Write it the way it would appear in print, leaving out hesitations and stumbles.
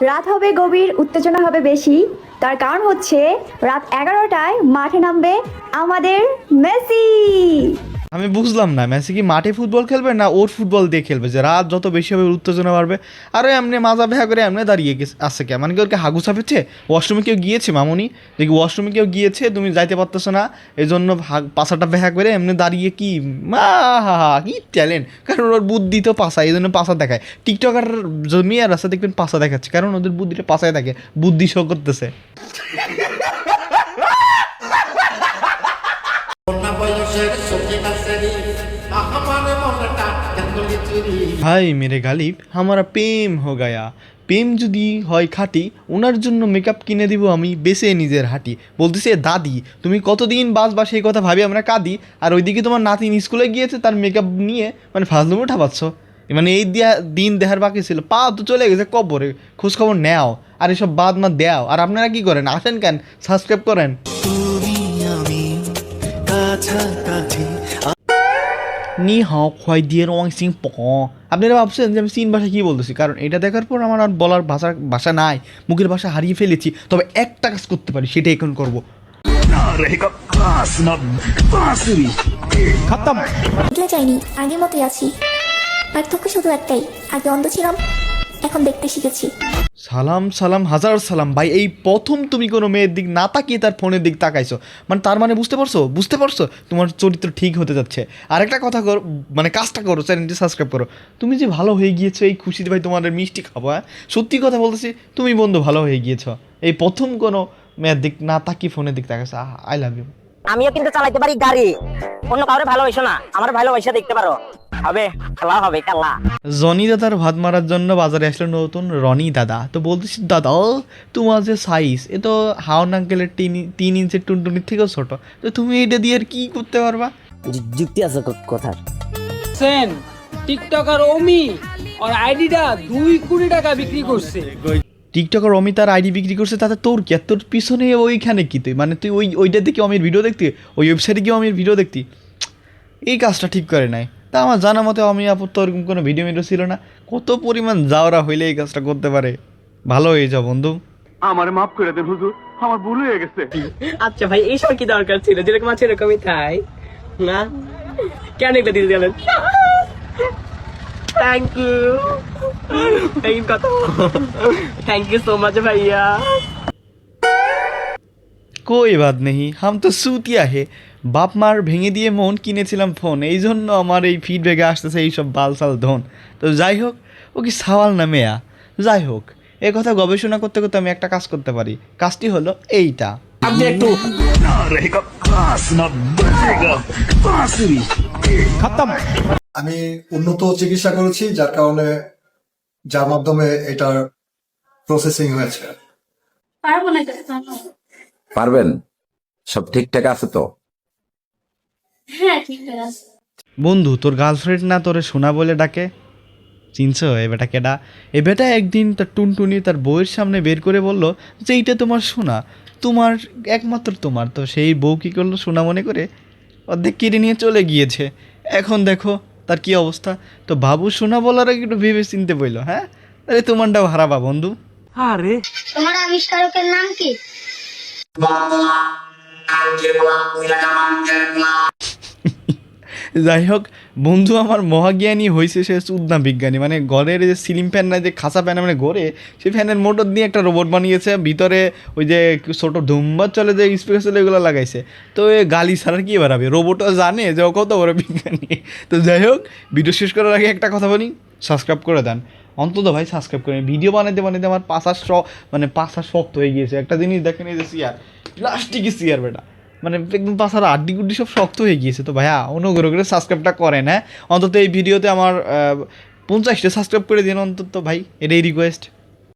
রাত হবে গভীর, উত্তেজনা হবে বেশি। তার কারণ হচ্ছে রাত 11টায় মাঠে নামবে আমাদের মেসি। আমি বুঝলাম না মেসি কি মাঠে ফুটবল খেলবে না ওর ফুটবল দিয়ে খেলবে, যে রাত যত বেশি হবে উত্তেজনা বাড়বে। আরে এমনি মাজা ভেয়া করে এমনি দাঁড়িয়ে আছে কে, মানে কি ওরকে হাগু চাপেছে? ওয়াশরুমে কেউ গিয়েছে মামুনি? দেখি ওয়াশরুমে কেউ গিয়েছে, তুমি যাইতে পারতেছো না এই জন্য পাশাটা ভেয়া করে এমনি দাঁড়িয়ে কি কি ট্যালেন্ট! কারণ ওর বুদ্ধি তো পাশা, এই জন্য পাশা দেখায়। টিকটকার মেয়ের রাস্তা দেখবেন পাশা দেখাচ্ছে, কারণ ওদের বুদ্ধিটা পাশায় থাকে, বুদ্ধি শো করতেছে। হাই মেরে গালিব, হামারা প্রেম হো গায়া। প্রেম যদি হয় খাঁটি, ওনার জন্য মেকআপ কিনে দিব আমি বেসে নিজের হাঁটি। বলতেছে দাদি তুমি কতদিন বাঁচবা সেই কথা ভাবি আমরা কাঁদি, আর ওইদিকে তোমার নাতিন স্কুলে গিয়েছে তার মেকআপ নিয়ে মানে ফাজলুমো ঠাপাচ্ছ। মানে এই দিন দেহার বাকি ছিল, পা তো চলে গেছে কবরে, খোঁজখবর নেও আর এসব বাদ মা দেও। আর আপনারা কি করেন, আসেন কেন, সাবস্ক্রাইব করেন। নি হাও খয় দিয়ে রং সিং প। আপনারা ভাবছেন যে আমি চীন ভাষা কী বলতেছি, কারণ এটা দেখার পর আমার আর বলার ভাষা নাই, মুখের ভাষা হারিয়ে ফেলেছি। তবে একটা কাজ করতে পারি, সেটা এখন করবো। বদলে যায়নি, আগের মতোই আছি। পার্থক্য শুধু একটাই, আগে অন্ধ ছিলাম, এখন দেখতে শিখেছি। সালাম সালাম হাজার সালাম ভাই, এই প্রথম তুমি কোনো মেয়ের দিক না তাকিয়ে তার ফোনের দিক তাকাইছো, মানে তার মানে বুঝতে পারছো তোমার চরিত্র ঠিক হতে যাচ্ছে। আরেকটা কথা করো, মানে কাজটা করো, চ্যানেলটি সাবস্ক্রাইব করো। তুমি যে ভালো হয়ে গিয়েছো এই খুশিতে ভাই তোমাদের মিষ্টি খাবো। হ্যাঁ সত্যি কথা বলতেছি, তুমি বন্ধু ভালো হয়ে গিয়েছো, এই প্রথম কোনো মেয়ের দিক না তাকিয়ে ফোনের দিক তাকাইছো। I love you. আমিও কিন্তু চালাইতে পারি গাড়ি, অন্য কাউরে ভালোবাসো না, আমার ভালোবাসা দেখতে পারো। হবে খেলা, হবে খেলা। জনি দাদার ভাত মারার জন্য বাজারে আসলো নতুন রনি দাদা। তো বলতেছি দাদা তোমার যে সাইজ, এ তো হাওন আঙ্কেলের 3 ইঞ্চের টুনটুনির থেকেও ছোট, তো তুমি এটা দিয়ে আর কি করতে পারবা? যুক্তি আছে কথার। সেন টিকটকার ওমি আর আইডিটা 2 কোটি টাকা বিক্রি করছে। টিকটকার অমিত তার আইডি বিক্রি করছে, তাতে তোর কি? আর তোর পিছনে ওইখানে কি তুই, মানে তুই ওইটা দেখি অমির ভিডিও দেখতি, ওই ওয়েবসাইটে গিয়ে অমির ভিডিও দেখতি? এই কাজটা ঠিক করে নাই। তা আমার জানা মতে আমি আপুর তো ওরকম কোনো ভিডিও ছিল না। কত পরিমাণ যাওরা হইলে এই কাজটা করতে পারে? ভালো হয়ে যাও বন্ধু। আমার মাফ করে দেন হুজুর, আমার ভুল হয়ে গেছে। আচ্ছা ভাই, এইসব কি দরকার ছিল? যেরকম আছে এরকমই তাই না, কেন এটা দিতে গেলেন? Thank you, thank you so much ভাইয়া। कोई बात नहीं, हम तो सूतिया है। বাপ মার ভেঙে দিয়ে মন কিনেছিলাম ফোন, এই জন্য আমার এই ফিডব্যাকে আসতেছে এইসব বালসাল ধন। তো যাই হোক, ও কি সাওয়াল না মেয়া? যাই হোক, এ কথা গবেষণা করতে করতে আমি একটা কাজ করতে পারি। কাজটি হলো এইটা। আপনি একটু আমি উন্নত চিকিৎসা করেছি, যার মাধ্যমে এটার প্রসেসিং হয়েছে। পারবেন? সব ঠিকঠাক আছে তো? বন্ধু তোর গার্লফ্রেন্ড না তোরে সোনা বলে ডাকে? চিনছো এ বেটা কেডা? এ বেটা একদিন তার টুনটুনি তার বউয়ের সামনে বের করে বলল যে এইটা তোমার সোনা, তোমার একমাত্র তোমার। তো সেই বউ কী করলো, সোনা মনে করে অর্ধেক কেড়ে নিয়ে চলে গিয়েছে। এখন দেখো তার কি অবস্থা। তো বাবু সোনা বলার আগে একটু ভেবে চিনতে বলল। হ্যাঁ আরে তোমারটাও হারাবা বন্ধু। আরে তোমার আবিষ্কারকের নাম কি? যাই হোক বন্ধু আমার মহাজ্ঞানী হয়েছে, সে চুদনা বিজ্ঞানী। মানে ঘরের যে সিলিং ফ্যান না, যে খাঁচা ফ্যান মানে ঘরে, সেই ফ্যানের মোটর দিয়ে একটা রোবট বানিয়েছে, ভিতরে ওই যে ছোটো ধুম্বার চলে যে স্পিকার চলে এগুলো লাগাইছে। তো এ গালি ছাড়া কি বাড়াবে, রোবটও জানে যে ও কত বড় বিজ্ঞানী। তো যাই হোক, ভিডিও শেষ করার আগে একটা কথা বলি, সাবস্ক্রাইব করে দেন অন্তত ভাই, সাবস্ক্রাইব করেন। ভিডিও বানাতে বানাতে আমার পাশা শক্ত হয়ে গিয়েছে। একটা জিনিস দেখেন, এই যে চেয়ার, প্লাস্টিকের চেয়ার বেটা, মানে একদম পাশার আড্ডি গুড্ডি সব শক্ত হয়ে গিয়েছে। তো ভাইয়া অনুগ্রহ করে সাবস্ক্রাইবটা করেন। হ্যাঁ অন্তত এই ভিডিওতে আমার 50টা সাবস্ক্রাইব করে দিন অন্তত ভাই, এটাই রিকোয়েস্ট।